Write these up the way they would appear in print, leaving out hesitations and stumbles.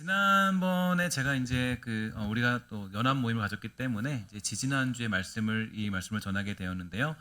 지난번에 제가 이제 우리가 또 연합 모임을 가졌기 때문에 이제 지지난주에 이 말씀을 전하게 되었는데요.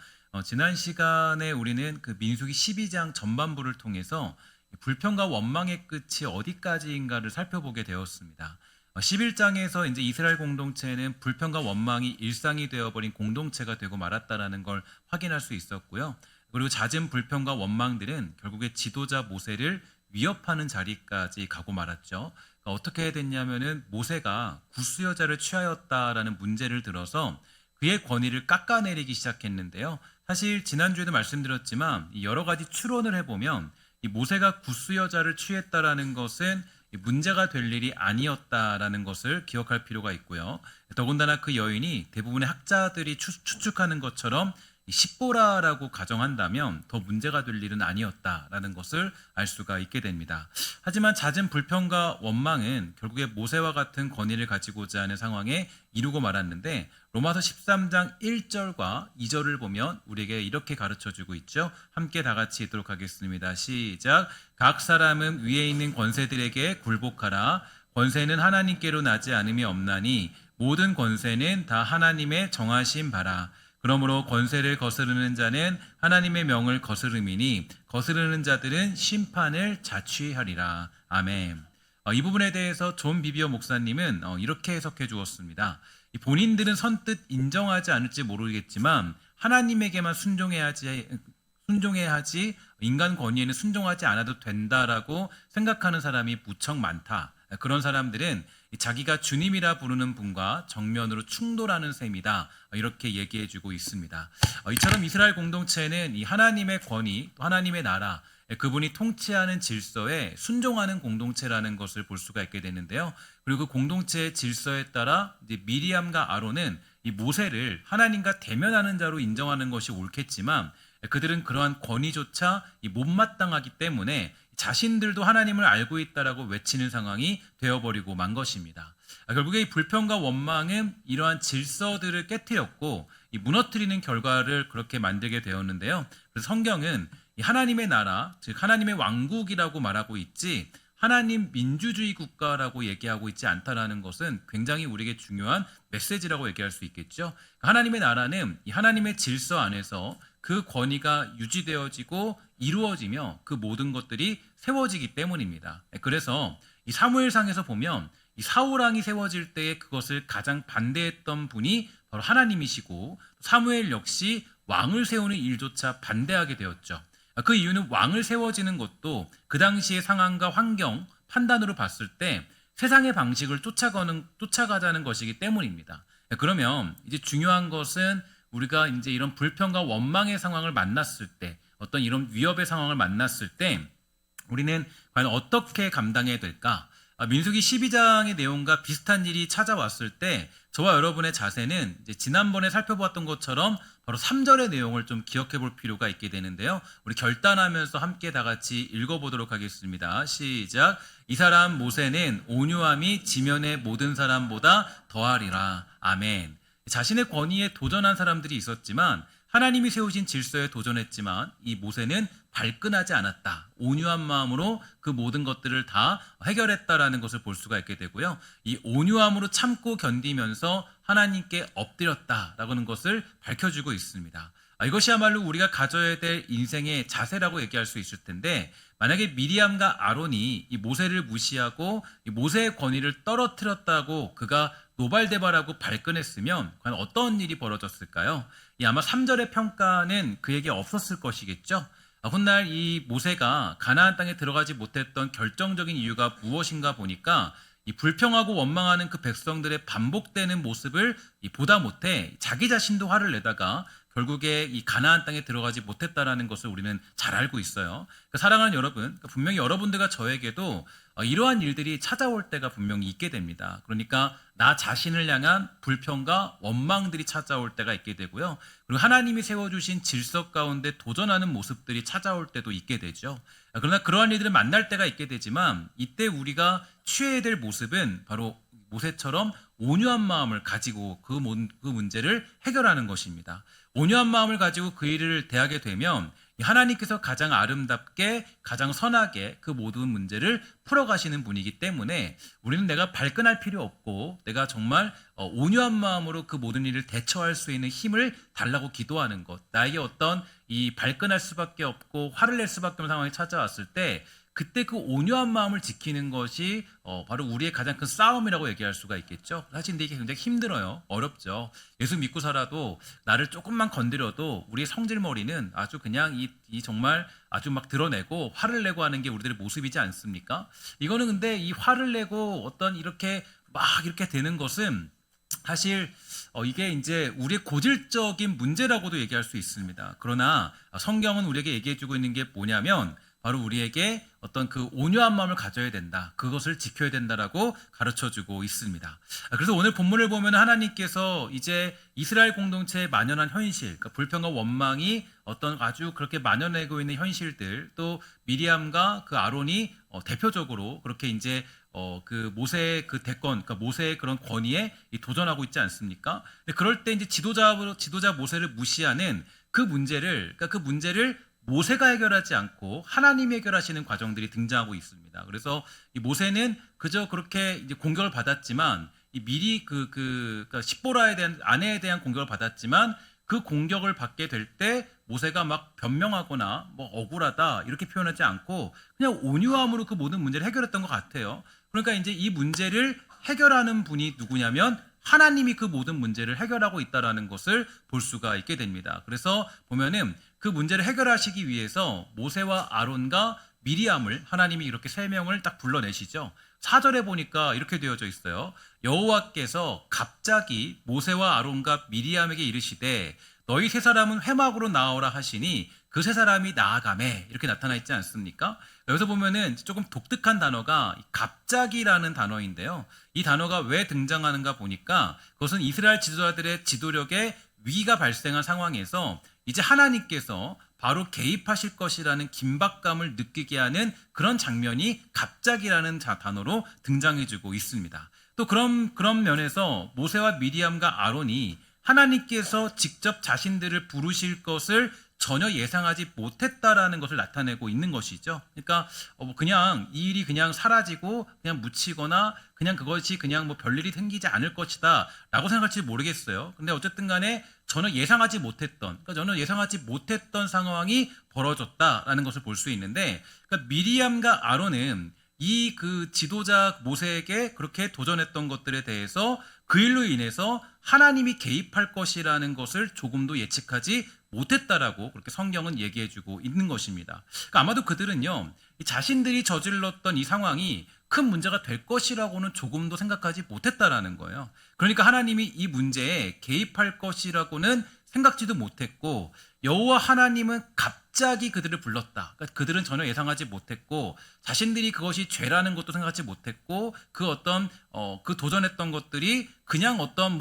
지난 시간에 우리는 그 민수기 12장 전반부를 통해서 불평과 원망의 끝이 어디까지인가를 살펴보게 되었습니다. 11장에서 이제 이스라엘 공동체는 불평과 원망이 일상이 되어버린 공동체가 되고 말았다라는 걸 확인할 수 있었고요. 그리고 잦은 불평과 원망들은 결국에 지도자 모세를 위협하는 자리까지 가고 말았죠. 어떻게 됐냐면은 모세가 구스 여자를 취하였다라는 문제를 들어서 그의 권위를 깎아내리기 시작했는데요. 사실 지난주에도 말씀드렸지만 여러 가지 추론을 해보면 이 모세가 구스 여자를 취했다라는 것은 문제가 될 일이 아니었다라는 것을 기억할 필요가 있고요. 더군다나 그 여인이 대부분의 학자들이 추측하는 것처럼 십보라라고 가정한다면 더 문제가 될 일은 아니었다라는 것을 알 수가 있게 됩니다. 하지만 잦은 불평과 원망은 결국에 모세와 같은 권위를 가지고자 하는 상황에 이루고 말았는데, 로마서 13장 1절과 2절을 보면 우리에게 이렇게 가르쳐주고 있죠. 함께 다 같이 읽도록 하겠습니다. 시작. 각 사람은 위에 있는 권세들에게 굴복하라. 권세는 하나님께로 나지 않음이 없나니 모든 권세는 다 하나님의 정하신 바라. 그러므로 권세를 거스르는 자는 하나님의 명을 거스름이니 거스르는 자들은 심판을 자취하리라. 아멘. 이 부분에 대해서 존 비비어 목사님은 이렇게 해석해 주었습니다. 본인들은 선뜻 인정하지 않을지 모르겠지만 하나님에게만 순종해야 하지 인간 권위에는 순종하지 않아도 된다라고 생각하는 사람이 무척 많다. 그런 사람들은 자기가 주님이라 부르는 분과 정면으로 충돌하는 셈이다, 이렇게 얘기해주고 있습니다. 이처럼 이스라엘 공동체는 이 하나님의 권위, 또 하나님의 나라, 그분이 통치하는 질서에 순종하는 공동체라는 것을 볼 수가 있게 되는데요. 그리고 그 공동체의 질서에 따라 이제 미리암과 아론은 이 모세를 하나님과 대면하는 자로 인정하는 것이 옳겠지만, 그들은 그러한 권위조차 못마땅하기 때문에 자신들도 하나님을 알고 있다라고 외치는 상황이 되어버리고 만 것입니다. 결국에 이 불평과 원망은 이러한 질서들을 깨뜨렸고 무너뜨리는 결과를 그렇게 만들게 되었는데요. 그래서 성경은 이 하나님의 나라, 즉 하나님의 왕국이라고 말하고 있지 하나님 민주주의 국가라고 얘기하고 있지 않다라는 것은 굉장히 우리에게 중요한 메시지라고 얘기할 수 있겠죠. 하나님의 나라는 이 하나님의 질서 안에서 그 권위가 유지되어지고 이루어지며 그 모든 것들이 세워지기 때문입니다. 그래서 이 사무엘상에서 보면 이 사울 왕이 세워질 때에 그것을 가장 반대했던 분이 바로 하나님이시고, 사무엘 역시 왕을 세우는 일조차 반대하게 되었죠. 그 이유는 왕을 세워지는 것도 그 당시의 상황과 환경, 판단으로 봤을 때 세상의 방식을 쫓아가자는 것이기 때문입니다. 그러면 이제 중요한 것은 우리가 이제 이런 불평과 원망의 상황을 만났을 때, 어떤 이런 위협의 상황을 만났을 때 우리는 과연 어떻게 감당해야 될까? 민수기 12장의 내용과 비슷한 일이 찾아왔을 때 저와 여러분의 자세는 이제 지난번에 살펴보았던 것처럼 바로 3절의 내용을 좀 기억해 볼 필요가 있게 되는데요. 우리 결단하면서 함께 다 같이 읽어보도록 하겠습니다. 시작. 이 사람 모세는 온유함이 지면의 모든 사람보다 더하리라. 아멘. 자신의 권위에 도전한 사람들이 있었지만 하나님이 세우신 질서에 도전했지만 이 모세는 발끈하지 않았다. 온유한 마음으로 그 모든 것들을 다 해결했다라는 것을 볼 수가 있게 되고요. 이 온유함으로 참고 견디면서 하나님께 엎드렸다라고 하는 것을 밝혀주고 있습니다. 이것이야말로 우리가 가져야 될 인생의 자세라고 얘기할 수 있을 텐데, 만약에 미리암과 아론이 이 모세를 무시하고 이 모세의 권위를 떨어뜨렸다고 그가 노발대발하고 발끈했으면 과연 어떤 일이 벌어졌을까요? 아마 3절의 평가는 그에게 없었을 것이겠죠. 훗날 이 모세가 가나안 땅에 들어가지 못했던 결정적인 이유가 무엇인가 보니까 이 불평하고 원망하는 그 백성들의 반복되는 모습을 보다 못해 자기 자신도 화를 내다가 결국에 이 가나안 땅에 들어가지 못했다라는 것을 우리는 잘 알고 있어요. 사랑하는 여러분, 분명히 여러분들과 저에게도 이러한 일들이 찾아올 때가 분명히 있게 됩니다. 그러니까 나 자신을 향한 불평과 원망들이 찾아올 때가 있게 되고요. 그리고 하나님이 세워주신 질서 가운데 도전하는 모습들이 찾아올 때도 있게 되죠. 그러나 그러한 일들을 만날 때가 있게 되지만 이때 우리가 취해야 될 모습은 바로 모세처럼 온유한 마음을 가지고 그 문제를 해결하는 것입니다. 온유한 마음을 가지고 그 일을 대하게 되면 하나님께서 가장 아름답게 가장 선하게 그 모든 문제를 풀어가시는 분이기 때문에 우리는 내가 발끈할 필요 없고 내가 정말 온유한 마음으로 그 모든 일을 대처할 수 있는 힘을 달라고 기도하는 것, 나에게 어떤 이 발끈할 수밖에 없고 화를 낼 수밖에 없는 상황이 찾아왔을 때 그때 그 온유한 마음을 지키는 것이 바로 우리의 가장 큰 싸움이라고 얘기할 수가 있겠죠. 사실 근데 이게 굉장히 힘들어요. 어렵죠. 예수 믿고 살아도 나를 조금만 건드려도 우리의 성질머리는 아주 그냥 이 정말 아주 막 드러내고 화를 내고 하는 게 우리들의 모습이지 않습니까? 이거는 근데 이 화를 내고 어떤 이렇게 막 이렇게 되는 것은 사실 이게 이제 우리의 고질적인 문제라고도 얘기할 수 있습니다. 그러나 성경은 우리에게 얘기해주고 있는 게 뭐냐면 바로 우리에게 어떤 그 온유한 마음을 가져야 된다. 그것을 지켜야 된다라고 가르쳐주고 있습니다. 그래서 오늘 본문을 보면 하나님께서 이제 이스라엘 공동체에 만연한 현실, 그러니까 불평과 원망이 어떤 아주 그렇게 만연하고 있는 현실들, 또 미리암과 그 아론이 대표적으로 그렇게 이제 그 모세의 그 대권, 그러니까 모세의 그런 권위에 도전하고 있지 않습니까? 근데 그럴 때 이제 지도자 모세를 무시하는 그 문제를, 그러니까 그 문제를 모세가 해결하지 않고 하나님이 해결하시는 과정들이 등장하고 있습니다. 그래서 이 모세는 그저 그렇게 이제 공격을 받았지만 이 미리 그러니까 십보라에 대한 아내에 대한 공격을 받았지만 그 공격을 받게 될 때 모세가 막 변명하거나 뭐 억울하다 이렇게 표현하지 않고 그냥 온유함으로 그 모든 문제를 해결했던 것 같아요. 그러니까 이제 이 문제를 해결하는 분이 누구냐면 하나님이 그 모든 문제를 해결하고 있다라는 것을 볼 수가 있게 됩니다. 그래서 보면은 그 문제를 해결하시기 위해서 모세와 아론과 미리암을 하나님이 이렇게 세 명을 딱 불러내시죠. 4절에 보니까 이렇게 되어져 있어요. 여호와께서 갑자기 모세와 아론과 미리암에게 이르시되 너희 세 사람은 회막으로 나오라 하시니 그 세 사람이 나아가매 이렇게 나타나 있지 않습니까? 여기서 보면은 조금 독특한 단어가 갑자기라는 단어인데요. 이 단어가 왜 등장하는가 보니까 그것은 이스라엘 지도자들의 지도력에 위기가 발생한 상황에서 이제 하나님께서 바로 개입하실 것이라는 긴박감을 느끼게 하는 그런 장면이 갑자기라는 단어로 등장해주고 있습니다. 또 그런 면에서 모세와 미리암과 아론이 하나님께서 직접 자신들을 부르실 것을 전혀 예상하지 못했다라는 것을 나타내고 있는 것이죠. 그러니까 그냥 이 일이 그냥 사라지고 그냥 묻히거나 그냥 그것이 그냥 뭐 별일이 생기지 않을 것이다라고 생각할지 모르겠어요. 근데 어쨌든 간에 전혀 예상하지 못했던 상황이 벌어졌다라는 것을 볼 수 있는데, 그러니까 미리암과 아론은 이 그 지도자 모세에게 그렇게 도전했던 것들에 대해서 그 일로 인해서 하나님이 개입할 것이라는 것을 조금도 예측하지 못했다라고 그렇게 성경은 얘기해주고 있는 것입니다. 그러니까 아마도 그들은요, 자신들이 저질렀던 이 상황이 큰 문제가 될 것이라고는 조금도 생각하지 못했다라는 거예요. 그러니까 하나님이 이 문제에 개입할 것이라고는 생각지도 못했고, 여호와 하나님은 갑자기 그들을 불렀다. 그러니까 그들은 전혀 예상하지 못했고 자신들이 그것이 죄라는 것도 생각하지 못했고 그 어떤 그 도전했던 것들이 그냥 어떤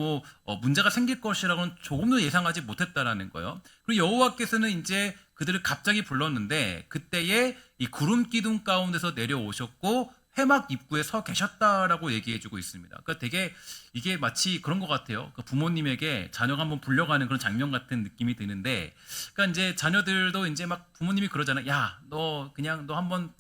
문제가 생길 것이라고는 조금도 예상하지 못했다라는 거예요. 그리고 여호와께서는 이제 그들을 갑자기 불렀는데 그때에 이 구름 기둥 가운데서 내려오셨고 회막 입구에 서 계셨다라고 얘기해주고 있습니다. 그러니까 되게 이게 마치 그런 것 같아요. 그 부모님에게 자녀가 한번 불려가는 그런 장면 같은 느낌이 드는데, 그러니까 이제 자녀들도 이제 막 부모님이 그러잖아요. 야, 너 그냥 너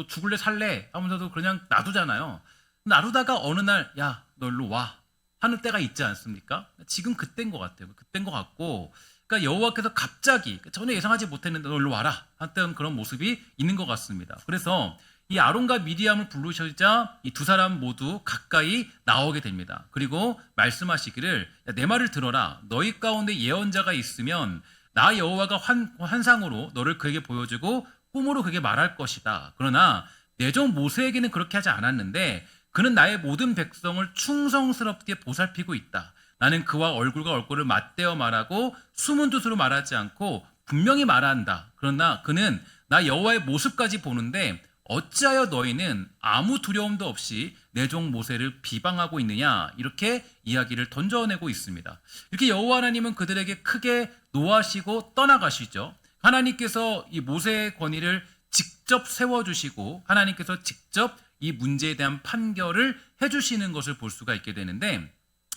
죽을래 살래 하면서도 그냥 놔두잖아요. 놔두다가 어느 날, 야, 너 일로 와 하는 때가 있지 않습니까? 지금 그때인 것 같아요. 그때인 것 같고. 그러니까 여호와께서 갑자기 전혀 예상하지 못했는데 너 일로 와라 했던 그런 모습이 있는 것 같습니다. 그래서 이 아론과 미리암을 부르시자 이 두 사람 모두 가까이 나오게 됩니다. 그리고 말씀하시기를 내 말을 들어라. 너희 가운데 예언자가 있으면 나 여호와가 환상으로 너를 그에게 보여주고 꿈으로 그에게 말할 것이다. 그러나 내 종 모세에게는 그렇게 하지 않았는데 그는 나의 모든 백성을 충성스럽게 보살피고 있다. 나는 그와 얼굴과 얼굴을 맞대어 말하고 숨은 뜻으로 말하지 않고 분명히 말한다. 그러나 그는 나 여호와의 모습까지 보는데 어찌하여 너희는 아무 두려움도 없이 내 종 모세를 비방하고 있느냐, 이렇게 이야기를 던져내고 있습니다. 이렇게 여호와 하나님은 그들에게 크게 노하시고 떠나가시죠. 하나님께서 이 모세의 권위를 직접 세워주시고 하나님께서 직접 이 문제에 대한 판결을 해주시는 것을 볼 수가 있게 되는데,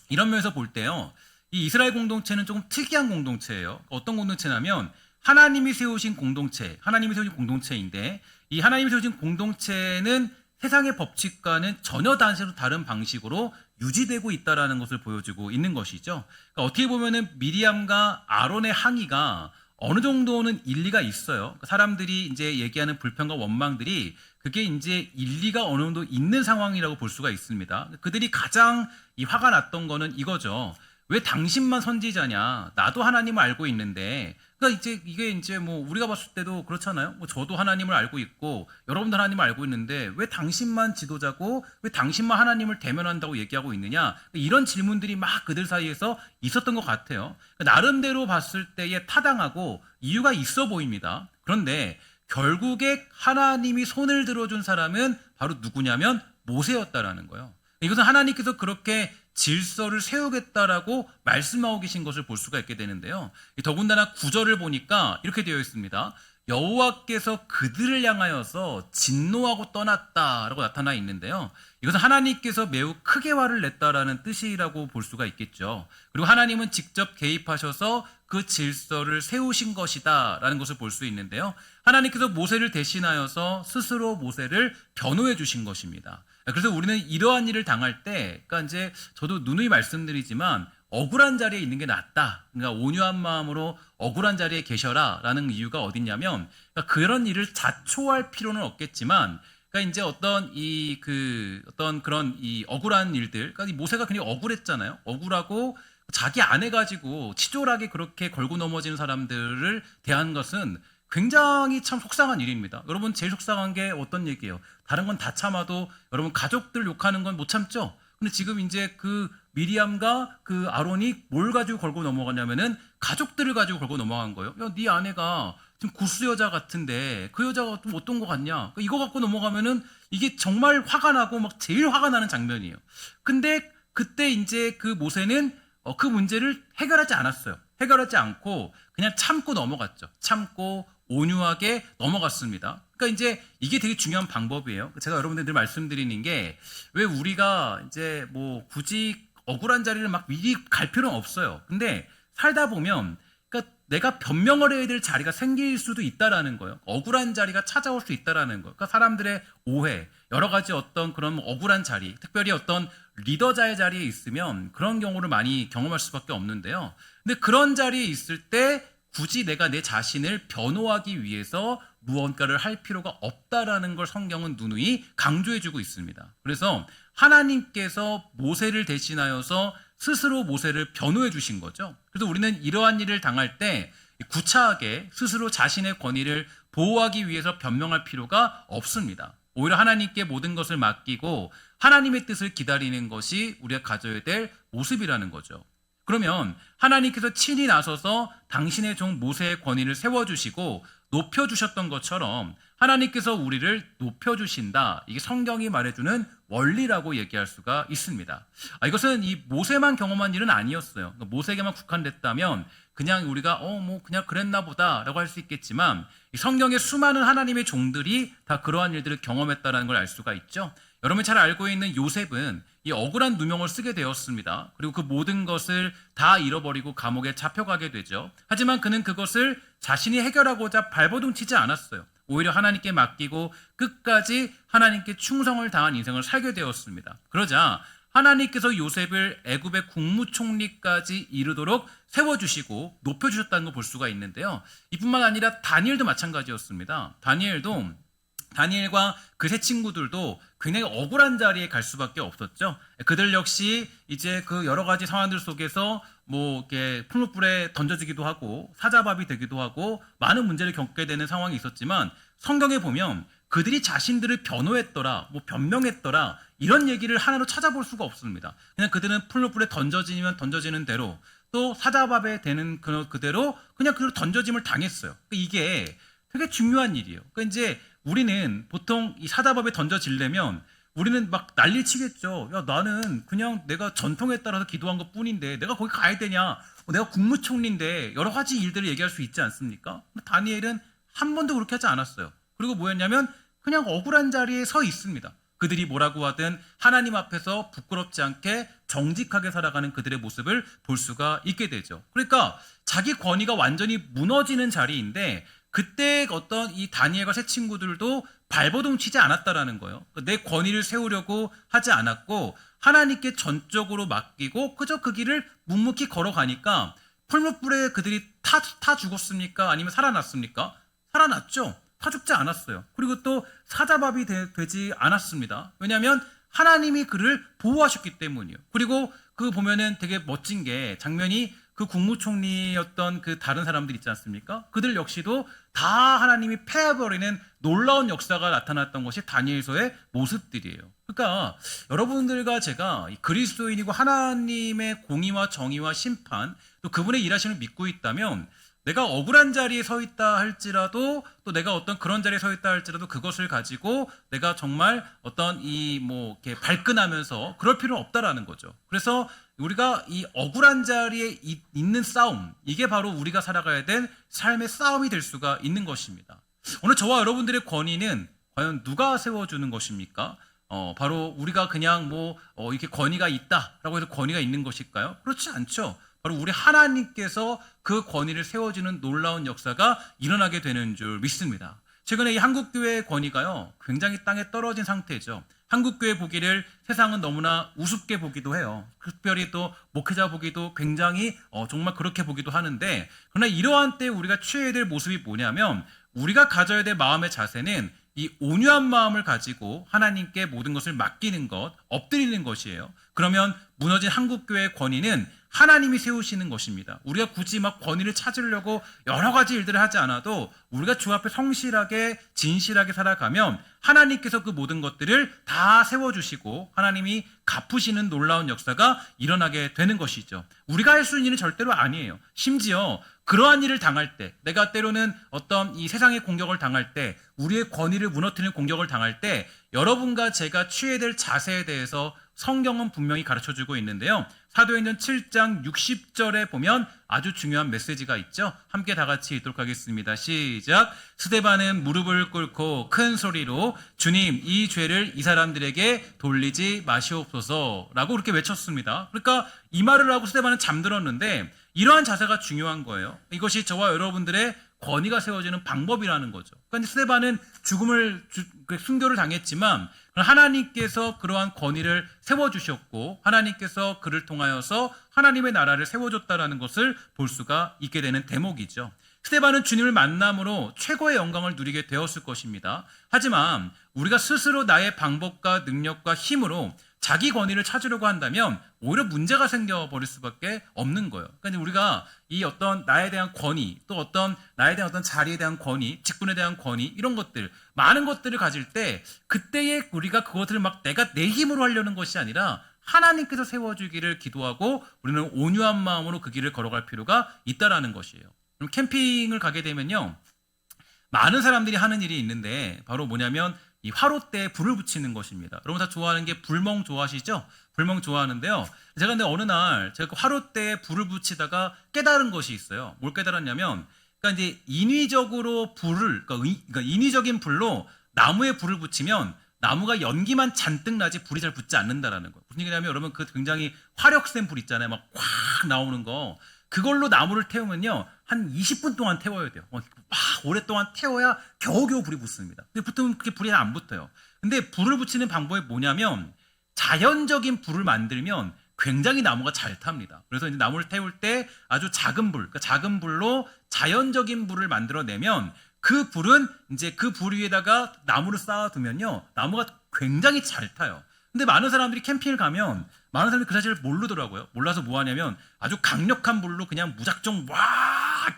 이런 면에서 볼 때요, 이 이스라엘 공동체는 조금 특이한 공동체예요. 어떤 공동체냐면 하나님이 세우신 공동체인데 이 하나님이 세우신 공동체는 세상의 법칙과는 전혀 다른 방식으로 유지되고 있다라는 것을 보여주고 있는 것이죠. 그러니까 어떻게 보면은 미리암과 아론의 항의가 어느 정도는 일리가 있어요. 사람들이 이제 얘기하는 불평과 원망들이 그게 이제 일리가 어느 정도 있는 상황이라고 볼 수가 있습니다. 그들이 가장 이 화가 났던 거는 이거죠. 왜 당신만 선지자냐? 나도 하나님을 알고 있는데, 그러니까 이게 이제 뭐 우리가 봤을 때도 그렇잖아요. 뭐 저도 하나님을 알고 있고 여러분도 하나님을 알고 있는데 왜 당신만 지도자고 왜 당신만 하나님을 대면한다고 얘기하고 있느냐? 이런 질문들이 막 그들 사이에서 있었던 것 같아요. 나름대로 봤을 때에 타당하고 이유가 있어 보입니다. 그런데 결국에 하나님이 손을 들어준 사람은 바로 누구냐면 모세였다라는 거예요. 이것은 하나님께서 그렇게 질서를 세우겠다라고 말씀하고 계신 것을 볼 수가 있게 되는데요. 더군다나 9절을 보니까 이렇게 되어 있습니다. 여호와께서 그들을 향하여서 진노하고 떠났다라고 나타나 있는데요. 이것은 하나님께서 매우 크게 화를 냈다라는 뜻이라고 볼 수가 있겠죠. 그리고 하나님은 직접 개입하셔서 그 질서를 세우신 것이다라는 것을 볼 수 있는데요. 하나님께서 모세를 대신하여서 스스로 모세를 변호해 주신 것입니다. 그래서 우리는 이러한 일을 당할 때, 그러니까 이제 저도 누누이 말씀드리지만 억울한 자리에 있는 게 낫다. 그러니까 온유한 마음으로 억울한 자리에 계셔라라는 이유가 어딨냐면, 그러니까 그런 일을 자초할 필요는 없겠지만, 그러니까 이제 어떤 그런 이 억울한 일들, 그러니까 이 모세가 굉장히 억울했잖아요. 억울하고 자기 아내 가지고 치졸하게 그렇게 걸고 넘어지는 사람들을 대한 것은 굉장히 참 속상한 일입니다. 여러분 제일 속상한 게 어떤 얘기예요? 다른 건 다 참아도 여러분 가족들 욕하는 건 못 참죠? 근데 지금 이제 그 미리암과 그 아론이 뭘 가지고 걸고 넘어가냐면은 가족들을 가지고 걸고 넘어간 거예요. 야, 네 아내가 지금 구스 여자 같은데 그 여자가 좀 어떤 거 같냐? 이거 갖고 넘어가면은 이게 정말 화가 나고 막 제일 화가 나는 장면이에요. 근데 그때 이제 그 모세는 그 문제를 해결하지 않았어요. 해결하지 않고 그냥 참고 넘어갔죠. 참고 온유하게 넘어갔습니다. 그러니까 이제 이게 되게 중요한 방법이에요. 제가 여러분들 늘 말씀드리는 게 왜 우리가 이제 뭐 굳이 억울한 자리를 막 미리 갈 필요는 없어요. 근데 살다 보면 그러니까 내가 변명을 해야 될 자리가 생길 수도 있다라는 거예요. 억울한 자리가 찾아올 수 있다라는 거예요. 그러니까 사람들의 오해, 여러 가지 어떤 그런 억울한 자리, 특별히 어떤 리더자의 자리에 있으면 그런 경우를 많이 경험할 수밖에 없는데요. 근데 그런 자리에 있을 때 굳이 내가 내 자신을 변호하기 위해서 무언가를 할 필요가 없다라는 걸 성경은 누누이 강조해주고 있습니다. 그래서 하나님께서 모세를 대신하여서 스스로 모세를 변호해 주신 거죠. 그래서 우리는 이러한 일을 당할 때 구차하게 스스로 자신의 권위를 보호하기 위해서 변명할 필요가 없습니다. 오히려 하나님께 모든 것을 맡기고 하나님의 뜻을 기다리는 것이 우리가 가져야 될 모습이라는 거죠. 그러면 하나님께서 친히 나서서 당신의 종 모세의 권위를 세워주시고 높여주셨던 것처럼 하나님께서 우리를 높여주신다. 이게 성경이 말해주는 원리라고 얘기할 수가 있습니다. 이것은 이 모세만 경험한 일은 아니었어요. 그러니까 모세에게만 국한됐다면 그냥 우리가 뭐 그냥 그랬나 보다라고 할 수 있겠지만 이 성경의 수많은 하나님의 종들이 다 그러한 일들을 경험했다는 걸 알 수가 있죠. 여러분이 잘 알고 있는 요셉은 이 억울한 누명을 쓰게 되었습니다. 그리고 그 모든 것을 다 잃어버리고 감옥에 잡혀가게 되죠. 하지만 그는 그것을 자신이 해결하고자 발버둥 치지 않았어요. 오히려 하나님께 맡기고 끝까지 하나님께 충성을 다한 인생을 살게 되었습니다. 그러자 하나님께서 요셉을 애굽의 국무총리까지 이르도록 세워주시고 높여주셨다는 걸 볼 수가 있는데요. 이뿐만 아니라 다니엘도 마찬가지였습니다. 다니엘과 그 세 친구들도 굉장히 억울한 자리에 갈 수밖에 없었죠. 그들 역시 이제 그 여러 가지 상황들 속에서 뭐 이렇게 풀무불에 던져지기도 하고 사자밥이 되기도 하고 많은 문제를 겪게 되는 상황이 있었지만 성경에 보면 그들이 자신들을 변호했더라, 뭐 변명했더라 이런 얘기를 하나로 찾아볼 수가 없습니다. 그냥 그들은 풀무불에 던져지면 던져지는 대로 또 사자밥에 되는 그대로 그냥 그걸 던져짐을 당했어요. 이게 되게 중요한 일이에요. 그러니까 이제 우리는 보통 이 사자밥에 던져지려면 우리는 막 난리 치겠죠. 야, 나는 그냥 내가 전통에 따라서 기도한 것 뿐인데 내가 거기 가야 되냐? 내가 국무총리인데 여러 가지 일들을 얘기할 수 있지 않습니까? 다니엘은 한 번도 그렇게 하지 않았어요. 그리고 뭐였냐면 그냥 억울한 자리에 서 있습니다. 그들이 뭐라고 하든 하나님 앞에서 부끄럽지 않게 정직하게 살아가는 그들의 모습을 볼 수가 있게 되죠. 그러니까 자기 권위가 완전히 무너지는 자리인데 그때 어떤 이 다니엘과 세 친구들도 발버둥 치지 않았다라는 거예요. 내 권위를 세우려고 하지 않았고 하나님께 전적으로 맡기고 그저 그 길을 묵묵히 걸어가니까 풀무불에 그들이 타 죽었습니까? 아니면 살아났습니까? 살아났죠. 타 죽지 않았어요. 그리고 또 사자밥이 되지 않았습니다. 왜냐하면 하나님이 그를 보호하셨기 때문이에요. 그리고 그 보면은 되게 멋진 게 장면이 그 국무총리였던 그 다른 사람들 있지 않습니까? 그들 역시도 다 하나님이 패해버리는 놀라운 역사가 나타났던 것이 다니엘서의 모습들이에요. 그러니까 여러분들과 제가 그리스도인이고 하나님의 공의와 정의와 심판 또 그분의 일하심을 믿고 있다면 내가 억울한 자리에 서 있다 할지라도 또 내가 어떤 그런 자리에 서 있다 할지라도 그것을 가지고 내가 정말 어떤 이렇게 발끈하면서 그럴 필요는 없다라는 거죠. 그래서 우리가 이 억울한 자리에 있는 싸움, 이게 바로 우리가 살아가야 될 삶의 싸움이 될 수가 있는 것입니다. 오늘 저와 여러분들의 권위는 과연 누가 세워주는 것입니까? 바로 우리가 그냥 이렇게 권위가 있다라고 해서 권위가 있는 것일까요? 그렇지 않죠. 바로 우리 하나님께서 그 권위를 세워주는 놀라운 역사가 일어나게 되는 줄 믿습니다. 최근에 이 한국교회의 권위가요, 굉장히 땅에 떨어진 상태죠. 한국교회 보기를 세상은 너무나 우습게 보기도 해요. 특별히 또 목회자 보기도 굉장히 정말 그렇게 보기도 하는데, 그러나 이러한 때 우리가 취해야 될 모습이 뭐냐면 우리가 가져야 될 마음의 자세는 이 온유한 마음을 가지고 하나님께 모든 것을 맡기는 것, 엎드리는 것이에요. 그러면 무너진 한국교회의 권위는 하나님이 세우시는 것입니다. 우리가 굳이 막 권위를 찾으려고 여러 가지 일들을 하지 않아도 우리가 주 앞에 성실하게 진실하게 살아가면 하나님께서 그 모든 것들을 다 세워주시고 하나님이 갚으시는 놀라운 역사가 일어나게 되는 것이죠. 우리가 할 수 있는 일은 절대로 아니에요. 심지어 그러한 일을 당할 때, 내가 때로는 어떤 이 세상의 공격을 당할 때, 우리의 권위를 무너뜨리는 공격을 당할 때 여러분과 제가 취해야 될 자세에 대해서 성경은 분명히 가르쳐주고 있는데요. 사도행전 7장 60절에 보면 아주 중요한 메시지가 있죠. 함께 다 같이 읽도록 하겠습니다. 시작. 스데반은 무릎을 꿇고 큰 소리로 주님, 이 죄를 이 사람들에게 돌리지 마시옵소서라고 그렇게 외쳤습니다. 그러니까 이 말을 하고 스데반은 잠들었는데 이러한 자세가 중요한 거예요. 이것이 저와 여러분들의 권위가 세워지는 방법이라는 거죠. 그러니까 스데반은 순교를 당했지만 하나님께서 그러한 권위를 세워주셨고 하나님께서 그를 통하여서 하나님의 나라를 세워줬다라는 것을 볼 수가 있게 되는 대목이죠. 스데반은 주님을 만남으로 최고의 영광을 누리게 되었을 것입니다. 하지만 우리가 스스로 나의 방법과 능력과 힘으로 자기 권위를 찾으려고 한다면 오히려 문제가 생겨버릴 수밖에 없는 거예요. 그러니까 우리가 이 어떤 나에 대한 권위, 또 어떤 나에 대한 어떤 자리에 대한 권위, 직분에 대한 권위, 이런 것들, 많은 것들을 가질 때 그때에 우리가 그것을 막 내가 내 힘으로 하려는 것이 아니라 하나님께서 세워주기를 기도하고 우리는 온유한 마음으로 그 길을 걸어갈 필요가 있다라는 것이에요. 그럼 캠핑을 가게 되면요, 많은 사람들이 하는 일이 있는데 바로 뭐냐면 이 화롯대에 불을 붙이는 것입니다. 여러분 다 좋아하는 게 불멍 좋아하시죠? 불멍 좋아하는데요. 제가 근데 어느 날 제가 그 화롯대에 불을 붙이다가 깨달은 것이 있어요. 뭘 깨달았냐면, 그러니까 이제 인위적으로 그러니까 인위적인 불로 나무에 불을 붙이면 나무가 연기만 잔뜩 나지 불이 잘 붙지 않는다라는 거예요. 무슨 얘기냐면 여러분 그 굉장히 화력센 불 있잖아요. 막 확 나오는 거. 그걸로 나무를 태우면요 한 20분 동안 태워야 돼요. 막 오랫동안 태워야 겨우겨우 불이 붙습니다. 근데 보통 그렇게 불이 안 붙어요. 근데 불을 붙이는 방법이 뭐냐면 자연적인 불을 만들면 굉장히 나무가 잘 탑니다. 그래서 이제 나무를 태울 때 아주 작은 불, 그러니까 작은 불로 자연적인 불을 만들어내면 그 불은 이제 그 불 위에다가 나무를 쌓아두면요 나무가 굉장히 잘 타요. 근데 많은 사람들이 캠핑을 가면 많은 사람들이 그 사실을 모르더라고요. 몰라서 뭐 하냐면 아주 강력한 불로 그냥 무작정 막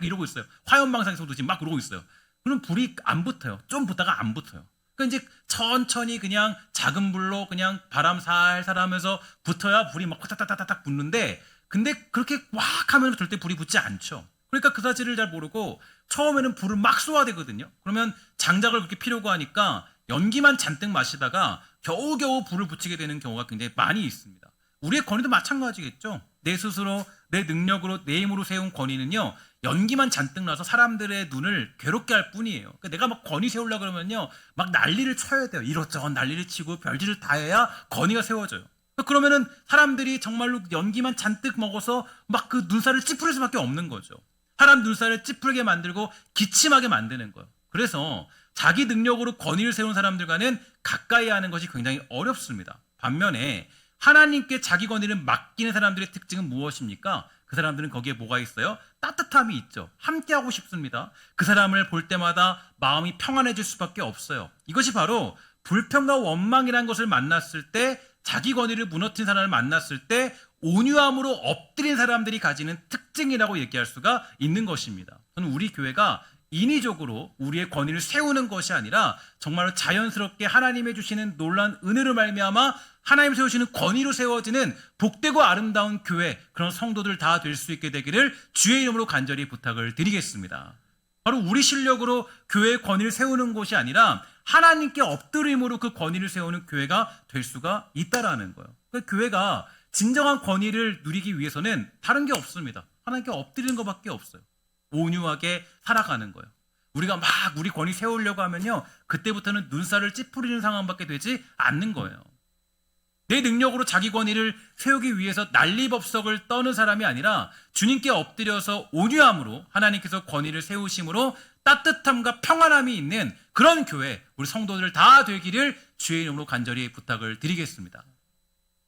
이러고 있어요. 화염방사에서도 지금 막 그러고 있어요. 그럼 불이 안 붙어요. 좀 붙다가 안 붙어요. 그러니까 이제 천천히 그냥 작은 불로 그냥 바람 살살 하면서 붙어야 불이 막 타타타타닥 붙는데, 근데 그렇게 막 하면 절대 불이 붙지 않죠. 그러니까 그 사실을 잘 모르고 처음에는 불을 막 쏘아야 되거든요. 그러면 장작을 그렇게 피려고 하니까 연기만 잔뜩 마시다가 겨우겨우 불을 붙이게 되는 경우가 굉장히 많이 있습니다. 우리의 권위도 마찬가지겠죠. 내 스스로 내 능력으로 내 힘으로 세운 권위는요 연기만 잔뜩 나서 사람들의 눈을 괴롭게 할 뿐이에요. 그러니까 내가 막 권위 세우려고 그러면요 막 난리를 쳐야 돼요. 이것저것 난리를 치고 별짓을 다 해야 권위가 세워져요. 그러면은 사람들이 정말로 연기만 잔뜩 먹어서 막 그 눈살을 찌푸릴 수밖에 없는 거죠. 사람 눈살을 찌푸리게 만들고 기침하게 만드는 거예요. 그래서 자기 능력으로 권위를 세운 사람들과는 가까이 하는 것이 굉장히 어렵습니다. 반면에 하나님께 자기 권위를 맡기는 사람들의 특징은 무엇입니까? 그 사람들은 거기에 뭐가 있어요? 따뜻함이 있죠. 함께하고 싶습니다. 그 사람을 볼 때마다 마음이 평안해질 수밖에 없어요. 이것이 바로 불평과 원망이라는 것을 만났을 때, 자기 권위를 무너뜨린 사람을 만났을 때 온유함으로 엎드린 사람들이 가지는 특징이라고 얘기할 수가 있는 것입니다. 저는 우리 교회가 인위적으로 우리의 권위를 세우는 것이 아니라 정말로 자연스럽게 하나님의 주시는 놀라운 은혜로 말미암아 하나님 세우시는 권위로 세워지는 복되고 아름다운 교회, 그런 성도들 다 될 수 있게 되기를 주의 이름으로 간절히 부탁을 드리겠습니다. 바로 우리 실력으로 교회의 권위를 세우는 것이 아니라 하나님께 엎드림으로 그 권위를 세우는 교회가 될 수가 있다라는 거예요. 그러니까 교회가 진정한 권위를 누리기 위해서는 다른 게 없습니다. 하나님께 엎드리는 것밖에 없어요. 온유하게 살아가는 거예요. 우리가 막 우리 권위 세우려고 하면요, 그때부터는 눈살을 찌푸리는 상황밖에 되지 않는 거예요. 내 능력으로 자기 권위를 세우기 위해서 난리법석을 떠는 사람이 아니라 주님께 엎드려서 온유함으로 하나님께서 권위를 세우심으로 따뜻함과 평안함이 있는 그런 교회, 우리 성도들 다 되기를 주의 이름으로 간절히 부탁을 드리겠습니다.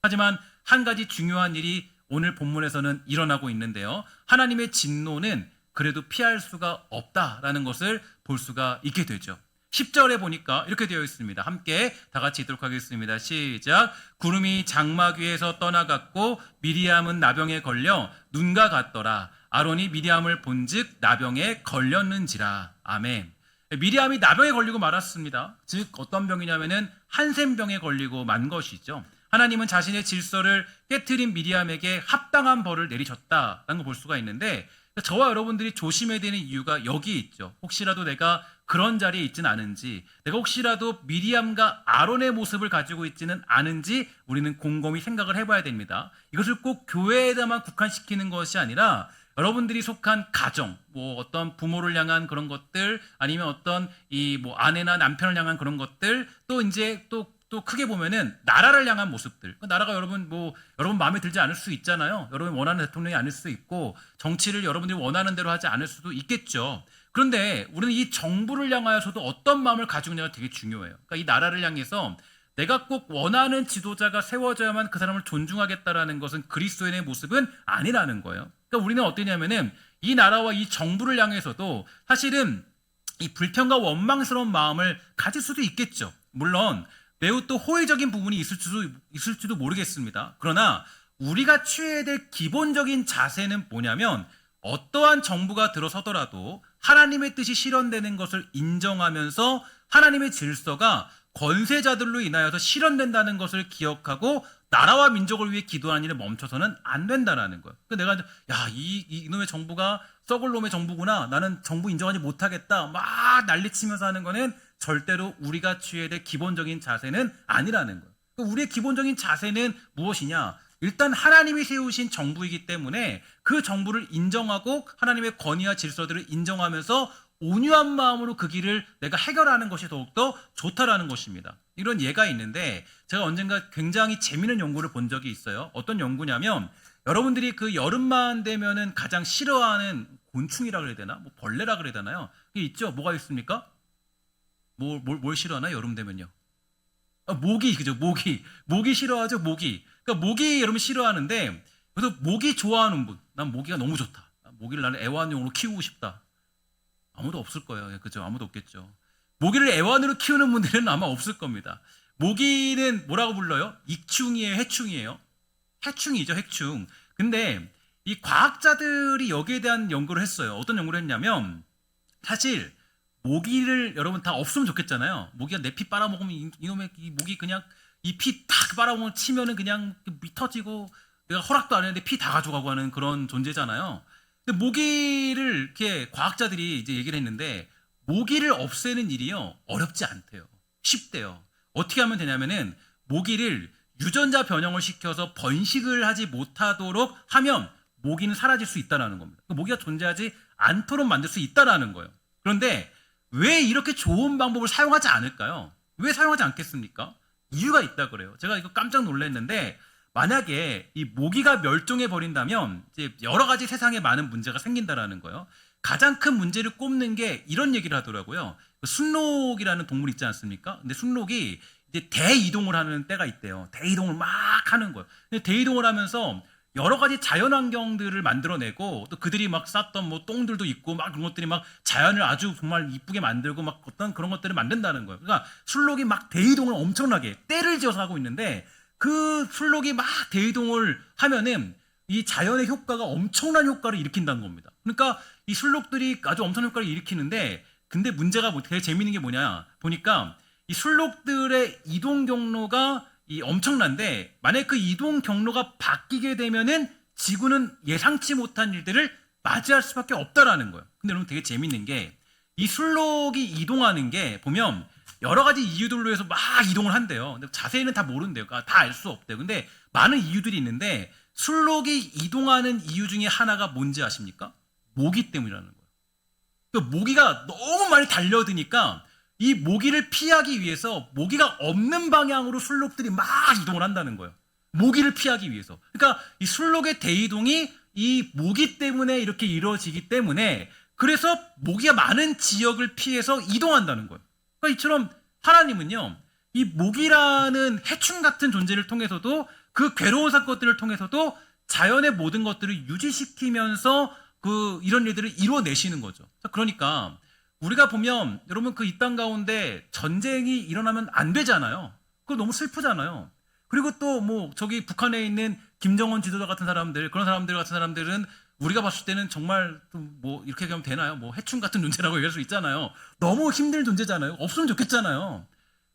하지만 한 가지 중요한 일이 오늘 본문에서는 일어나고 있는데요, 하나님의 진노는 그래도 피할 수가 없다라는 것을 볼 수가 있게 되죠. 10절에 보니까 이렇게 되어 있습니다. 함께 다 같이 읽도록 하겠습니다. 시작. 구름이 장막 위에서 떠나갔고 미리암은 나병에 걸려 눈과 같더라. 아론이 미리암을 본즉 나병에 걸렸는지라. 아멘. 미리암이 나병에 걸리고 말았습니다. 즉 어떤 병이냐면은 한센병에 걸리고 만 것이죠. 하나님은 자신의 질서를 깨트린 미리암에게 합당한 벌을 내리셨다라는 걸 볼 수가 있는데, 저와 여러분들이 조심해야 되는 이유가 여기에 있죠. 혹시라도 내가 그런 자리에 있지는 않은지, 내가 혹시라도 미리암과 아론의 모습을 가지고 있지는 않은지 우리는 곰곰이 생각을 해봐야 됩니다. 이것을 꼭 교회에다만 국한시키는 것이 아니라 여러분들이 속한 가정, 뭐 어떤 부모를 향한 그런 것들, 아니면 어떤 이 뭐 아내나 남편을 향한 그런 것들, 또 이제 또 크게 보면은 나라를 향한 모습들. 나라가 여러분 마음에 들지 않을 수 있잖아요. 여러분 원하는 대통령이 아닐 수도 있고, 정치를 여러분들이 원하는 대로 하지 않을 수도 있겠죠. 그런데 우리는 이 정부를 향하여서도 어떤 마음을 가지고 있냐가 되게 중요해요. 그러니까 이 나라를 향해서 내가 꼭 원하는 지도자가 세워져야만 그 사람을 존중하겠다라는 것은 그리스도인의 모습은 아니라는 거예요. 그러니까 우리는 어떠냐면은 이 나라와 이 정부를 향해서도 사실은 이 불평과 원망스러운 마음을 가질 수도 있겠죠. 물론 매우 또 호의적인 부분이 있을지도 모르겠습니다. 그러나 우리가 취해야 될 기본적인 자세는 뭐냐면, 어떠한 정부가 들어서더라도 하나님의 뜻이 실현되는 것을 인정하면서 하나님의 질서가 권세자들로 인하여서 실현된다는 것을 기억하고 나라와 민족을 위해 기도하는 일에 멈춰서는 안 된다는 거예요. 그러니까 내가 이놈의 정부가 썩을 놈의 정부구나, 나는 정부 인정하지 못하겠다 막 난리치면서 하는 거는 절대로 우리가 취해야 될 기본적인 자세는 아니라는 거예요. 그러니까 우리의 기본적인 자세는 무엇이냐? 일단 하나님이 세우신 정부이기 때문에 그 정부를 인정하고 하나님의 권위와 질서들을 인정하면서 온유한 마음으로 그 길을 내가 해결하는 것이 더욱더 좋다라는 것입니다. 이런 예가 있는데, 제가 언젠가 굉장히 재미있는 연구를 본 적이 있어요. 어떤 연구냐면, 여러분들이 그 여름만 되면은 가장 싫어하는 곤충이라 그래야 되나? 뭐 벌레라 그래야 되나요? 그게 있죠? 뭐가 있습니까? 뭘 싫어하나? 여름 되면요. 모기, 그죠? 모기 싫어하죠? 모기. 그러니까 모기 여러분 싫어하는데, 그래서 모기 좋아하는 분, 난 모기가 너무 좋다. 모기를 나는 애완용으로 키우고 싶다. 아무도 없을 거예요. 그죠? 아무도 없겠죠. 모기를 애완으로 키우는 분들은 아마 없을 겁니다. 모기는 뭐라고 불러요? 익충이에요? 해충이에요? 해충이죠, 해충. 근데 이 과학자들이 여기에 대한 연구를 했어요. 어떤 연구를 했냐면, 사실 모기를 여러분 다 없으면 좋겠잖아요. 모기가 내 피 빨아먹으면 이놈의 이 모기 그냥 이 피 탁 빨아먹으면 치면은 그냥 미 터지고, 내가 허락도 안 했는데 피 다 가져가고 하는 그런 존재잖아요. 근데 모기를 이렇게 과학자들이 이제 얘기를 했는데, 모기를 없애는 일이요 어렵지 않대요. 쉽대요. 어떻게 하면 되냐면은 모기를 유전자 변형을 시켜서 번식을 하지 못하도록 하면 모기는 사라질 수 있다는 겁니다. 모기가 존재하지 않도록 만들 수 있다는 거예요. 그런데 왜 이렇게 좋은 방법을 사용하지 않을까요? 왜 사용하지 않겠습니까? 이유가 있다 그래요. 제가 이거 깜짝 놀랐는데, 만약에 이 모기가 멸종해 버린다면 이제 여러 가지 세상에 많은 문제가 생긴다라는 거예요. 가장 큰 문제를 꼽는 게 이런 얘기를 하더라고요. 그 순록이라는 동물 있지 않습니까? 근데 순록이 이제 대이동을 하는 때가 있대요. 대이동을 막 하는 거예요. 근데 대이동을 하면서 여러 가지 자연환경들을 만들어내고 또 그들이 막 쌌던 뭐 똥들도 있고 막 그런 것들이 막 자연을 아주 정말 이쁘게 만들고 막 어떤 그런 것들을 만든다는 거예요. 그러니까 순록이 막 대이동을 엄청나게 때를 지어서 하고 있는데 그 순록이 막 대이동을 하면은 이 자연의 효과가 엄청난 효과를 일으킨다는 겁니다. 그러니까 이 순록들이 아주 엄청난 효과를 일으키는데 근데 문제가 되게 재밌는 게 뭐냐 보니까 이 순록들의 이동 경로가 이 엄청난데 만약 그 이동 경로가 바뀌게 되면은 지구는 예상치 못한 일들을 맞이할 수밖에 없다라는 거예요. 근데 여러분 되게 재밌는 게 이 순록이 이동하는 게 보면 여러 가지 이유들로 해서 막 이동을 한대요. 근데 자세히는 다 모른대요. 그러니까 다 알 수 없대요. 근데 많은 이유들이 있는데 순록이 이동하는 이유 중에 하나가 뭔지 아십니까? 모기 때문이라는 거예요. 그러니까 모기가 너무 많이 달려드니까 이 모기를 피하기 위해서 모기가 없는 방향으로 순록들이 막 이동을 한다는 거예요. 모기를 피하기 위해서. 그러니까 이 순록의 대이동이 이 모기 때문에 이렇게 이루어지기 때문에 그래서 모기가 많은 지역을 피해서 이동한다는 거예요. 그러니까 이처럼 하나님은요, 이 모기라는 해충 같은 존재를 통해서도 그 괴로운 사건들을 통해서도 자연의 모든 것들을 유지시키면서 이런 일들을 이루어내시는 거죠. 그러니까 우리가 보면 여러분 그 이 땅 가운데 전쟁이 일어나면 안 되잖아요. 그거 너무 슬프잖아요. 그리고 또 뭐 저기 북한에 있는 김정은 지도자 같은 사람들 그런 사람들 같은 사람들은 우리가 봤을 때는 정말 뭐 이렇게 얘기하면 되나요? 뭐 해충 같은 존재라고 얘기할 수 있잖아요. 너무 힘든 존재잖아요. 없으면 좋겠잖아요.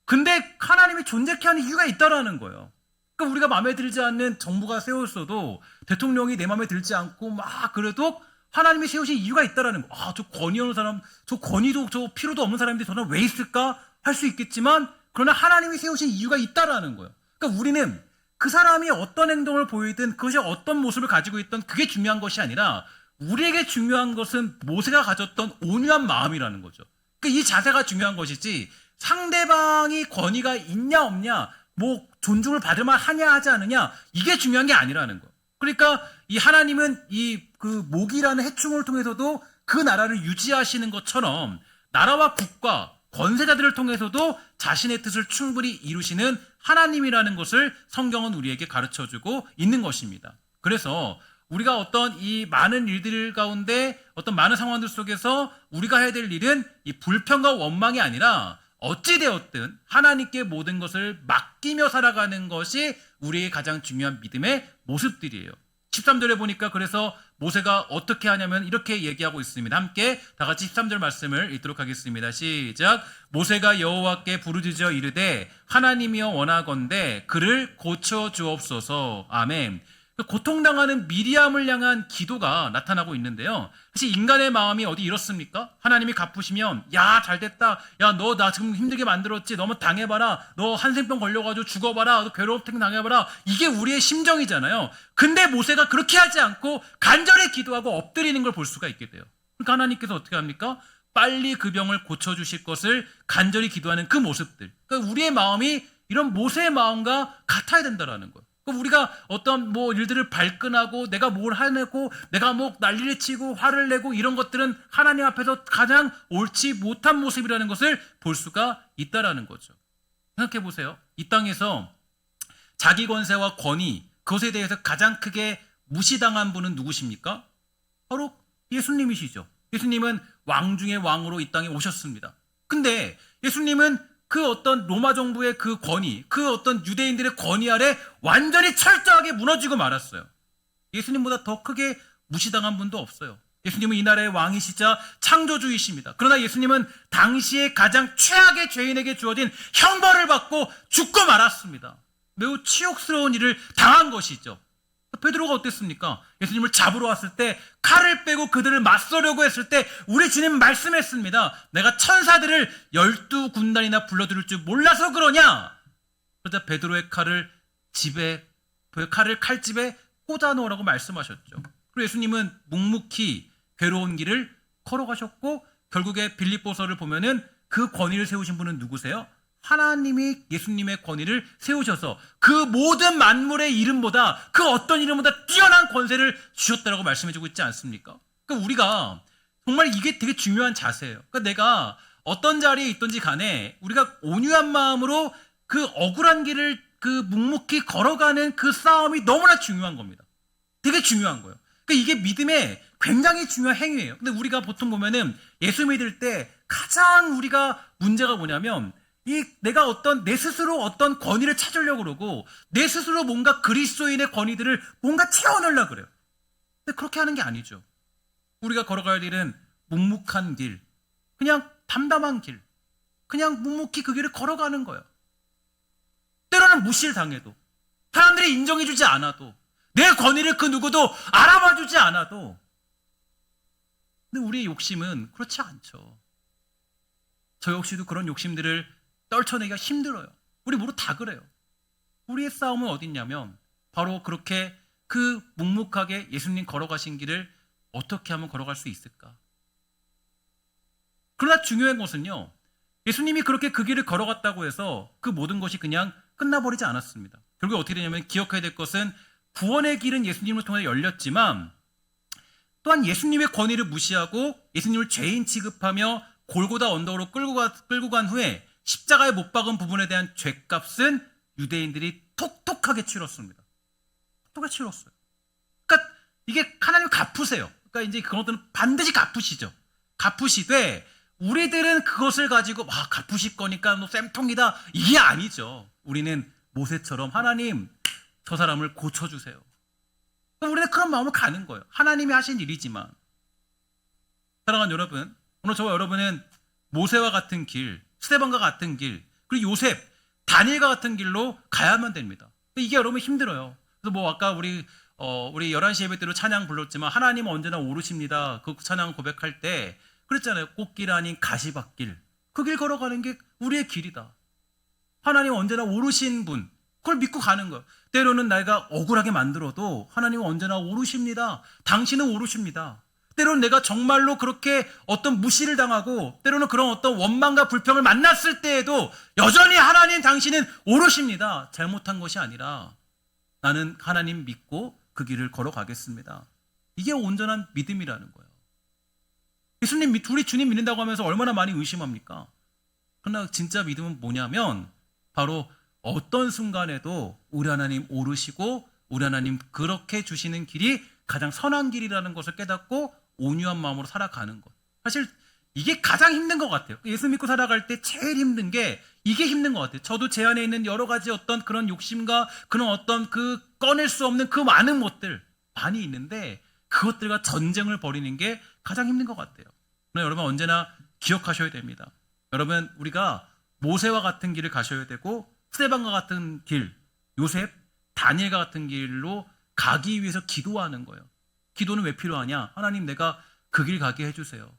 근데 하나님이 존재케 하는 이유가 있다라는 거예요. 그러니까 우리가 마음에 들지 않는 정부가 세웠어도 대통령이 내 마음에 들지 않고 막 그래도 하나님이 세우신 이유가 있다라는 거. 저 권위 없는 사람, 저 권위도 저 필요도 없는 사람들이 저는 왜 있을까 할 수 있겠지만 그러나 하나님이 세우신 이유가 있다라는 거예요. 그러니까 우리는 그 사람이 어떤 행동을 보이든 그것이 어떤 모습을 가지고 있던 그게 중요한 것이 아니라 우리에게 중요한 것은 모세가 가졌던 온유한 마음이라는 거죠. 그러니까 이 자세가 중요한 것이지 상대방이 권위가 있냐 없냐 뭐 존중을 받을 만하냐 하지 않느냐 이게 중요한 게 아니라는 거예요. 그러니까 이 하나님은 이 그 모기라는 해충을 통해서도 그 나라를 유지하시는 것처럼 나라와 국가 권세자들을 통해서도 자신의 뜻을 충분히 이루시는 하나님이라는 것을 성경은 우리에게 가르쳐주고 있는 것입니다. 그래서 우리가 어떤 이 많은 일들 가운데 어떤 많은 상황들 속에서 우리가 해야 될 일은 이 불평과 원망이 아니라 어찌되었든 하나님께 모든 것을 맡기며 살아가는 것이 우리의 가장 중요한 믿음의 모습들이에요. 13절에 보니까 그래서 모세가 어떻게 하냐면 이렇게 얘기하고 있습니다. 함께 다 같이 13절 말씀을 읽도록 하겠습니다. 시작. 모세가 여호와께 부르짖어 이르되 하나님이여 원하건대 그를 고쳐 주옵소서. 아멘. 고통당하는 미리암을 향한 기도가 나타나고 있는데요. 사실 인간의 마음이 어디 이렇습니까? 하나님이 갚으시면 야 잘됐다. 야 너 나 지금 힘들게 만들었지. 너무 당해봐라. 너 한센병 걸려가지고 죽어봐라. 너 괴롭힘 당해봐라. 이게 우리의 심정이잖아요. 근데 모세가 그렇게 하지 않고 간절히 기도하고 엎드리는 걸 볼 수가 있게 돼요. 그러니까 하나님께서 어떻게 합니까? 빨리 그 병을 고쳐주실 것을 간절히 기도하는 그 모습들. 그러니까 우리의 마음이 이런 모세의 마음과 같아야 된다라는 거예요. 우리가 어떤 뭐 일들을 발끈하고 내가 뭘 하내고 내가 뭐 난리를 치고 화를 내고 이런 것들은 하나님 앞에서 가장 옳지 못한 모습이라는 것을 볼 수가 있다라는 거죠. 생각해 보세요. 이 땅에서 자기 권세와 권위 그것에 대해서 가장 크게 무시당한 분은 누구십니까? 바로 예수님이시죠. 예수님은 왕 중의 왕으로 이 땅에 오셨습니다. 근데 예수님은 그 어떤 로마 정부의 그 권위, 그 어떤 유대인들의 권위 아래 완전히 철저하게 무너지고 말았어요. 예수님보다 더 크게 무시당한 분도 없어요. 예수님은 이 나라의 왕이시자 창조주이십니다. 그러나 예수님은 당시에 가장 최악의 죄인에게 주어진 형벌을 받고 죽고 말았습니다. 매우 치욕스러운 일을 당한 것이죠. 베드로가 어땠습니까? 예수님을 잡으러 왔을 때 칼을 빼고 그들을 맞서려고 했을 때 우리 주님 말씀했습니다. 내가 천사들을 12군단이나 불러들일 줄 몰라서 그러냐? 그러자 베드로의 칼을 칼집에 꽂아 놓으라고 말씀하셨죠. 그리고 예수님은 묵묵히 괴로운 길을 걸어가셨고 결국에 빌립보서를 보면은 그 권위를 세우신 분은 누구세요? 하나님이 예수님의 권위를 세우셔서 그 모든 만물의 이름보다 그 어떤 이름보다 뛰어난 권세를 주셨다라고 말씀해주고 있지 않습니까? 그러니까 우리가 정말 이게 되게 중요한 자세예요. 그러니까 내가 어떤 자리에 있든지 간에 우리가 온유한 마음으로 그 억울한 길을 그 묵묵히 걸어가는 그 싸움이 너무나 중요한 겁니다. 되게 중요한 거예요. 그러니까 이게 믿음의 굉장히 중요한 행위예요. 근데 우리가 보통 보면은 예수 믿을 때 가장 우리가 문제가 뭐냐면 내가 내 스스로 어떤 권위를 찾으려고 그러고 내 스스로 뭔가 그리스도인의 권위들을 뭔가 채워넣으려고 그래요. 근데 그렇게 하는 게 아니죠. 우리가 걸어가야 할 길은 묵묵한 길, 그냥 담담한 길, 그냥 묵묵히 그 길을 걸어가는 거예요. 때로는 무시당해도, 사람들이 인정해주지 않아도, 내 권위를 그 누구도 알아봐주지 않아도. 근데 우리의 욕심은 그렇지 않죠. 저 역시도 그런 욕심들을 떨쳐내기가 힘들어요. 우리 모두 다 그래요. 우리의 싸움은 어디 있냐면 바로 그렇게 그 묵묵하게 예수님 걸어가신 길을 어떻게 하면 걸어갈 수 있을까? 그러나 중요한 것은요, 예수님이 그렇게 그 길을 걸어갔다고 해서 그 모든 것이 그냥 끝나버리지 않았습니다. 결국 어떻게 되냐면 기억해야 될 것은 구원의 길은 예수님을 통해 열렸지만 또한 예수님의 권위를 무시하고 예수님을 죄인 취급하며 골고다 언덕으로 끌고 간 후에 십자가에 못 박은 부분에 대한 죄값은 유대인들이 톡톡하게 치렀습니다. 톡톡하게 치렀어요. 그러니까 이게 하나님 갚으세요. 그러니까 이제 그것들은 반드시 갚으시죠. 갚으시되 우리들은 그것을 가지고 갚으실 거니까 너 쌤통이다 이게 아니죠. 우리는 모세처럼 하나님 저 사람을 고쳐주세요. 우리는 그런 마음으로 가는 거예요. 하나님이 하신 일이지만. 사랑하는 여러분, 오늘 저와 여러분은 모세와 같은 길, 스데반과 같은 길, 그리고 요셉, 다니엘과 같은 길로 가야만 됩니다. 이게 여러분 힘들어요. 그래서 아까 우리 11시 예배 때로 찬양 불렀지만 하나님은 언제나 오르십니다. 그 찬양 고백할 때 그랬잖아요. 꽃길 아닌 가시밭길. 그 길 걸어가는 게 우리의 길이다. 하나님은 언제나 오르신 분. 그걸 믿고 가는 거예요. 때로는 내가 억울하게 만들어도 하나님은 언제나 오르십니다. 당신은 오르십니다. 때로는 내가 정말로 그렇게 어떤 무시를 당하고 때로는 그런 어떤 원망과 불평을 만났을 때에도 여전히 하나님 당신은 오르십니다. 잘못한 것이 아니라 나는 하나님 믿고 그 길을 걸어가겠습니다. 이게 온전한 믿음이라는 거예요. 예수님, 우리 주님 믿는다고 하면서 얼마나 많이 의심합니까? 그러나 진짜 믿음은 뭐냐면 바로 어떤 순간에도 우리 하나님 오르시고 우리 하나님 그렇게 주시는 길이 가장 선한 길이라는 것을 깨닫고 온유한 마음으로 살아가는 것. 사실 이게 가장 힘든 것 같아요. 예수 믿고 살아갈 때 제일 힘든 게 이게 힘든 것 같아요. 저도 제 안에 있는 여러 가지 어떤 그런 욕심과 그런 어떤 그 꺼낼 수 없는 그 많은 것들 많이 있는데 그것들과 전쟁을 벌이는 게 가장 힘든 것 같아요. 그러나 여러분 언제나 기억하셔야 됩니다. 여러분 우리가 모세와 같은 길을 가셔야 되고 스데반과 같은 길, 요셉, 다니엘과 같은 길로 가기 위해서 기도하는 거예요. 기도는 왜 필요하냐? 하나님 내가 그 길 가게 해주세요.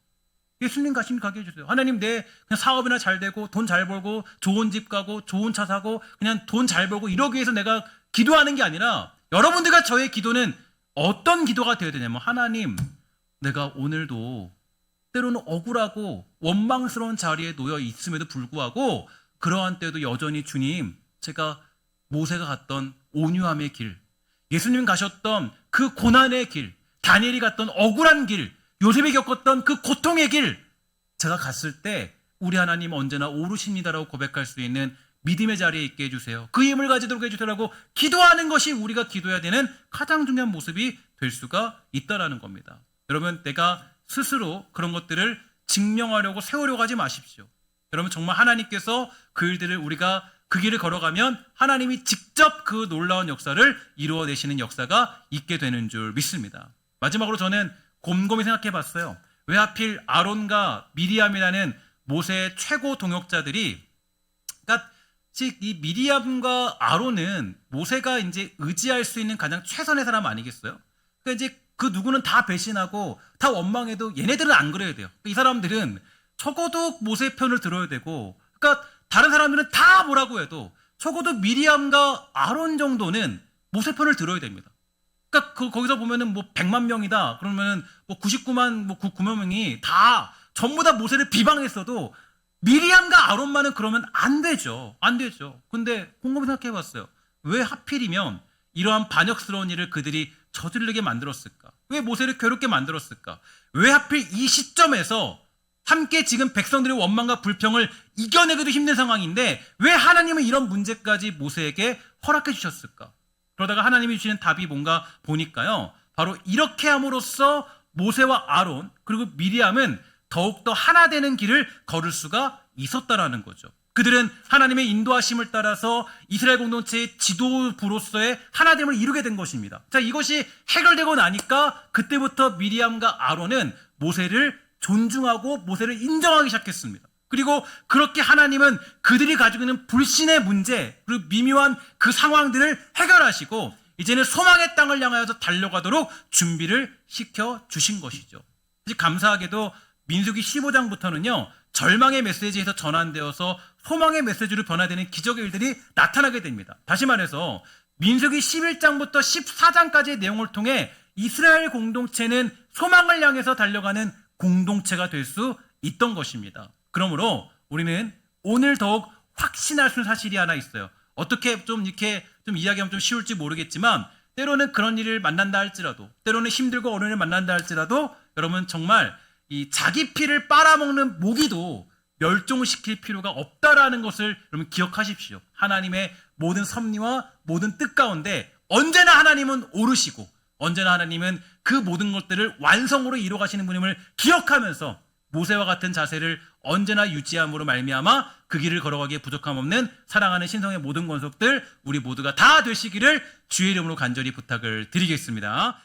예수님 가신 길 가게 해주세요. 하나님 내 그냥 사업이나 잘 되고 돈 잘 벌고 좋은 집 가고 좋은 차 사고 그냥 돈 잘 벌고 이러기 위해서 내가 기도하는 게 아니라 여러분들과 저의 기도는 어떤 기도가 되어야 되냐면 하나님 내가 오늘도 때로는 억울하고 원망스러운 자리에 놓여 있음에도 불구하고 그러한 때도 여전히 주님 제가 모세가 갔던 온유함의 길, 예수님 가셨던 그 고난의 길, 다니엘이 갔던 억울한 길, 요셉이 겪었던 그 고통의 길 제가 갔을 때 우리 하나님 언제나 오르십니다라고 고백할 수 있는 믿음의 자리에 있게 해주세요. 그 힘을 가지도록 해주세요라고 기도하는 것이 우리가 기도해야 되는 가장 중요한 모습이 될 수가 있다라는 겁니다. 여러분 내가 스스로 그런 것들을 증명하려고 세우려고 하지 마십시오. 여러분 정말 하나님께서 그 일들을 우리가 그 길을 걸어가면 하나님이 직접 그 놀라운 역사를 이루어내시는 역사가 있게 되는 줄 믿습니다. 마지막으로 저는 곰곰이 생각해 봤어요. 왜 하필 아론과 미리암이라는 모세의 최고 동역자들이 그러니까 이 미리암과 아론은 모세가 이제 의지할 수 있는 가장 최선의 사람 아니겠어요? 그러니까 이제 그 누구는 다 배신하고 다 원망해도 얘네들은 안 그래야 돼요. 이 사람들은 적어도 모세 편을 들어야 되고 그러니까 다른 사람들은 다 뭐라고 해도 적어도 미리암과 아론 정도는 모세 편을 들어야 됩니다. 그러니까 거기서 보면은 100만 명이다. 그러면은 99만 9만 명이 다 전부 다 모세를 비방했어도 미리암과 아론만은 그러면 안 되죠. 안 되죠. 근데 곰곰이 생각해 봤어요. 왜 하필이면 이러한 반역스러운 일을 그들이 저지르게 만들었을까? 왜 모세를 괴롭게 만들었을까? 왜 하필 이 시점에서 함께 지금 백성들의 원망과 불평을 이겨내기도 힘든 상황인데 왜 하나님은 이런 문제까지 모세에게 허락해 주셨을까? 그러다가 하나님이 주시는 답이 뭔가 보니까요. 바로 이렇게 함으로써 모세와 아론 그리고 미리암은 더욱더 하나 되는 길을 걸을 수가 있었다라는 거죠. 그들은 하나님의 인도하심을 따라서 이스라엘 공동체의 지도부로서의 하나됨을 이루게 된 것입니다. 자, 이것이 해결되고 나니까 그때부터 미리암과 아론은 모세를 존중하고 모세를 인정하기 시작했습니다. 그리고 그렇게 하나님은 그들이 가지고 있는 불신의 문제 그리고 미묘한 그 상황들을 해결하시고 이제는 소망의 땅을 향하여서 달려가도록 준비를 시켜주신 것이죠. 사실 감사하게도 민수기 15장부터는요. 절망의 메시지에서 전환되어서 소망의 메시지로 변화되는 기적의 일들이 나타나게 됩니다. 다시 말해서 민수기 11장부터 14장까지의 내용을 통해 이스라엘 공동체는 소망을 향해서 달려가는 공동체가 될 수 있던 것입니다. 그러므로 우리는 오늘 더욱 확신할 수 있는 사실이 하나 있어요. 어떻게 좀 이렇게 좀 이야기하면 좀 쉬울지 모르겠지만 때로는 그런 일을 만난다 할지라도 때로는 힘들고 어려운 일을 만난다 할지라도 여러분 정말 이 자기 피를 빨아먹는 모기도 멸종시킬 필요가 없다라는 것을 여러분 기억하십시오. 하나님의 모든 섭리와 모든 뜻 가운데 언제나 하나님은 오르시고 언제나 하나님은 그 모든 것들을 완성으로 이루어가시는 분임을 기억하면서 모세와 같은 자세를 언제나 유지함으로 말미암아 그 길을 걸어가기에 부족함 없는 사랑하는 신성의 모든 권속들 우리 모두가 다 되시기를 주의 이름으로 간절히 부탁을 드리겠습니다.